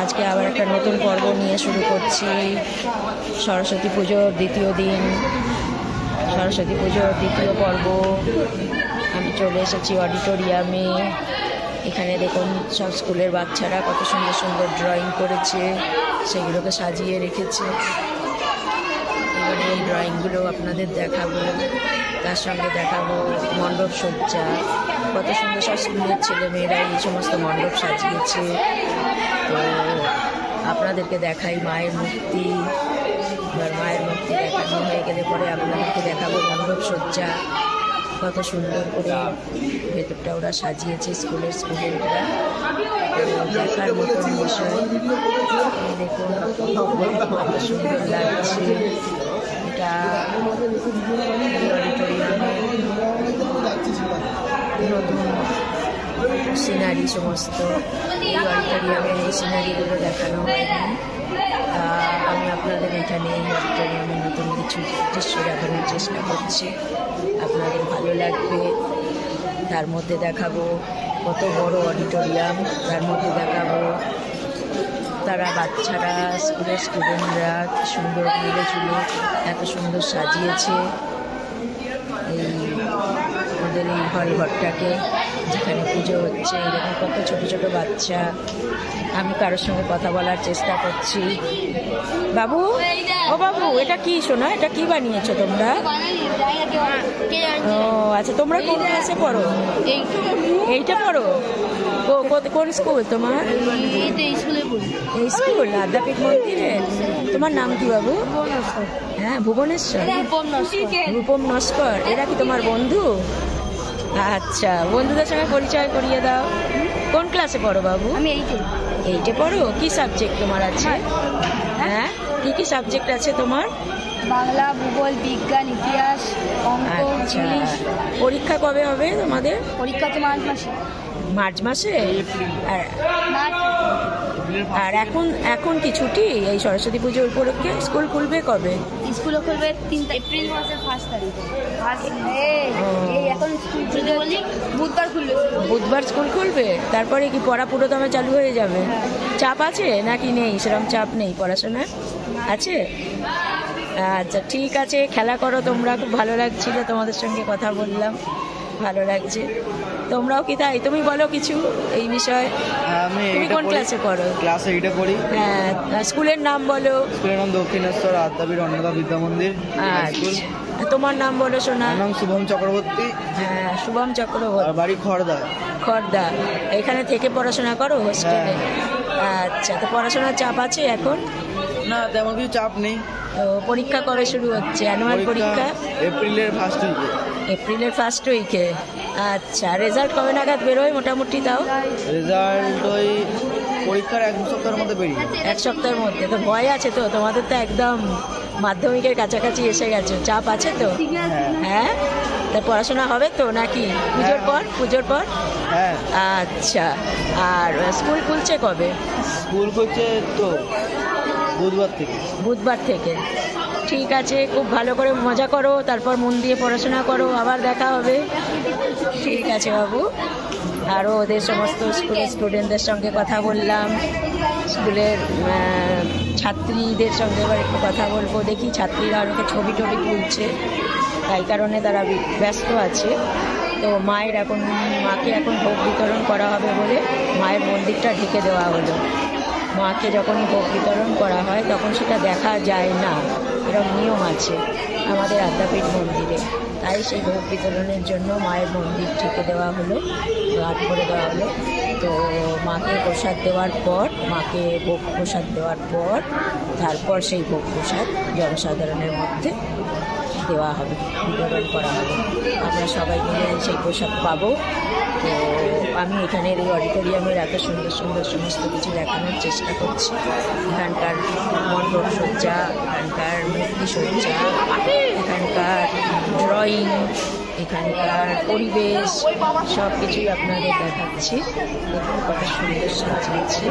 আজকে আবার একটা নতুন পর্ব নিয়ে শুরু করছি। সরস্বতী পুজোর দ্বিতীয় দিন, সরস্বতী পুজোর দ্বিতীয় পর্ব। আমি চলে এসেছি অডিটোরিয়ামে। এখানে দেখুন সব স্কুলের বাচ্চারা কত সুন্দর সুন্দর ড্রয়িং করেছে, সেগুলোকে সাজিয়ে রেখেছে। এবারে এই ড্রয়িংগুলো আপনাদের দেখাবো, তার সঙ্গে দেখাবো মণ্ডপ সজ্জা। কত সুন্দর সব স্কুলের ছেলেমেয়েরা এই সমস্ত মণ্ডপ সাজিয়েছে। তো আপনাদেরকে দেখাই মায়ের মূর্তি। এবার মায়ের মূর্তি দেখানো হয়ে গেলে পরে আপনাদেরকে দেখাবো মণ্ডপ সজ্জা, কত সুন্দর করে ভেতরটা ওরা সাজিয়েছে স্কুলের স্টুডেন্টরা। দেখার মতন বিষয়। দেখুন কত সুন্দর লাগছে। এটা অডিটোরিয়ামে নতুন সিনারি, সমস্ত এই অডিটোরিয়ামের এই সিনারিগুলো দেখানো হয়নি। আমি আপনাদের এখানে এই অডিটোরিয়ামে নতুন কিছু দৃশ্য দেখানোর চেষ্টা করছি, আপনাদের ভালো লাগবে। তার মধ্যে দেখাবো কত বড় অডিটোরিয়াম, তার মধ্যে দেখাবো তারা বাচ্চারা স্কুলের স্টুডেন্টরা কি সুন্দর মিলে ঝুলে এত সুন্দর সাজিয়েছে এই ওদের এই হল ঘরটাকে, যেখানে পুজো হচ্ছে। এরকম কত ছোট ছোট বাচ্চা। আমি কারোর সঙ্গে কথা বলার চেষ্টা করছি। বাবু, ও বাবু, এটা কি শোনা? এটা কি বানিয়েছো তোমরা? ও আচ্ছা, তোমরা কোন ক্লাসে পড়ো? এইটা পড়ো? কোন স্কুল তোমার? এই স্কুল আদ্যাপীঠ মন্দিরে। তোমার নাম কি বাবু? হ্যাঁ, ভুবনেশ্বর, রূপম নস্কর। এরা কি তোমার বন্ধু? আচ্ছা, বন্ধুদের সঙ্গে পরিচয় করিয়ে দাও। কোন ক্লাসে পড়ো বাবু? আমি এইটে পড়ো। কি সাবজেক্ট তোমার আছে? হ্যাঁ, কি কি সাবজেক্ট আছে তোমার? বাংলা, ভূগোল, বিজ্ঞান, ইতিহাস, অঙ্ক, ইংলিশ। পরীক্ষা কবে হবে তোমাদের? পরীক্ষা তো মার্চ মাসে। মার্চ মাসে? আর এখন কি ছুটি? এই সরস্বতী পুজো উপলক্ষে স্কুল খুলবে কবে? স্কুল খুলবে 3 এপ্রিল মাসের 1 তারিখে। এখন স্কুল খুলবে বলি বুধবার খুলবে। বুধবার স্কুল খুলবে, তারপরে কি পড়া পুরোদমে চালু হয়ে যাবে? চাপ আছে নাকি নেই? সেরকম চাপ নেই, পড়াশোনা আছে? আচ্ছা ঠিক আছে, খেলা করো তোমরা। খুব ভালো লাগছিল তোমাদের সঙ্গে কথা বললাম, ভালো লাগছে। তোমরাও কি তাই? তুমি বলো কিছু এই বিষয়ে। তুমি কোন ক্লাসে পড়ো? ক্লাস 8-এ পড়ি। হ্যাঁ, স্কুলের নাম বলো। স্কুলের নাম দক্ষিণেশ্বর আদ্যাপীঠ অন্নদা বিদ্যা মন্দির। তোমার নাম বলো শোনা। নাম শুভম চক্রবর্তী। হ্যাঁ, শুভম চক্রবর্তী। বাড়ি খড়দা। খড়দা। এখানে থেকে পড়াশোনা করো হোস্টেলে? আচ্ছা, তো পড়াশোনার চাপ আছে এখন? না, তেমন কিছু চাপ নেই। তো পরীক্ষা কবে শুরু হচ্ছে? অ্যানুয়াল পরীক্ষা এপ্রিলের ফার্স্ট উইকে। এপ্রিলের ফার্স্ট উইকে। আচ্ছা, রেজাল্ট কবে নাগাদ বেরোয় মোটামুটি? তাও রেজাল্ট ওই পরীক্ষার 1 সপ্তাহের মধ্যে বেরিয়ে। 1 সপ্তাহের মধ্যে? তো ভয় আছে তো? তোমাদের তো একদম মাধ্যমিকের কাছাকাছি এসে গেছে, চাপ আছে তো? হ্যাঁ, তা পড়াশোনা হবে তো নাকি পুজোর পর? হ্যাঁ। আচ্ছা, আর স্কুল খুলছে কবে? স্কুল খুলছে তো বুধবার থেকে। ঠিক আছে, খুব ভালো করে মজা করো, তারপর মন দিয়ে পড়াশোনা করো, আবার দেখা হবে। ঠিক আছে বাবু। আরও ওদের সমস্ত স্কুলের স্টুডেন্টদের সঙ্গে কথা বললাম, স্কুলের ছাত্রীদের সঙ্গে এবার একটু কথা বলবো। দেখি ছাত্রীরা অনেকে ছবি তুলছে, তাই কারণে তারা ব্যস্ত আছে। তো মাকে এখন ভোগ বিতরণ করা হবে বলে মায়ের মন্দিরটা ঢেকে দেওয়া হলো। মাকে যখনই ভোগ বিতরণ করা হয় তখন সেটা দেখা যায় না, এরকম নিয়ম আছে আমাদের আদ্যাপীঠ মন্দিরে। তাই সেই ভোগ বিতরণের জন্য মায়ের মন্দির ঢেকে দেওয়া হলো, ঘাট করে দেওয়া হলো। তো মাকে প্রসাদ দেওয়ার পর, মাকে ভোগ প্রসাদ দেওয়ার পর তারপর সেই ভোগ প্রসাদ জনসাধারণের মধ্যে দেওয়া হবে, বিতরণ করা হবে। আমরা সবাই মিলে সেই প্রসাদ পাবো। তো আমি এখানের এই অডিটোরিয়ামের এত সুন্দর সুন্দর সমস্ত কিছু দেখানোর চেষ্টা করছি। এখানকার মণ্ডপ সজ্জা, এখানকার মূর্তি সজ্জা, এখানকার ড্রয়িং, এখানকার পরিবেশ, সব কিছুই আপনাদের দেখাচ্ছি। দেখুন কত সুন্দর সাজিয়েছে,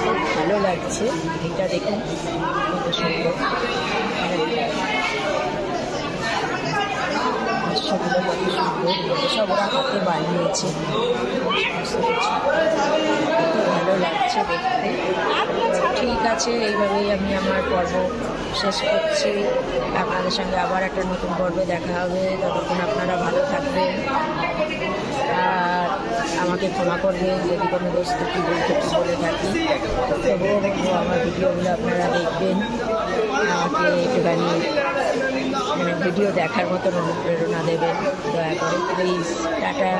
খুব ভালো লাগছে। এটা দেখুন কত সুন্দর, দৃশ্যগুলো কত সুন্দর, সব ওরা হাতে বানিয়েছে, সমস্ত কিছু কত ভালো লাগছে দেখতে। আছে। এইভাবেই আমি আমার পর্ব শেষ করছি। আপনাদের সঙ্গে আবার একটা নতুন পর্বে দেখা হবে। ততক্ষণ আপনারা ভালো থাকবেন আর আমাকে ক্ষমা করবেন যদি কোনো বস্তু কি বলতে বলে থাকি। তবুও বলবো আমার ভিডিওগুলো আপনারা দেখবেন, আমাকে একটুখানি ভিডিও দেখার মতন অনুপ্রেরণা দেবেন দয়া করে প্লিজ। টাটা।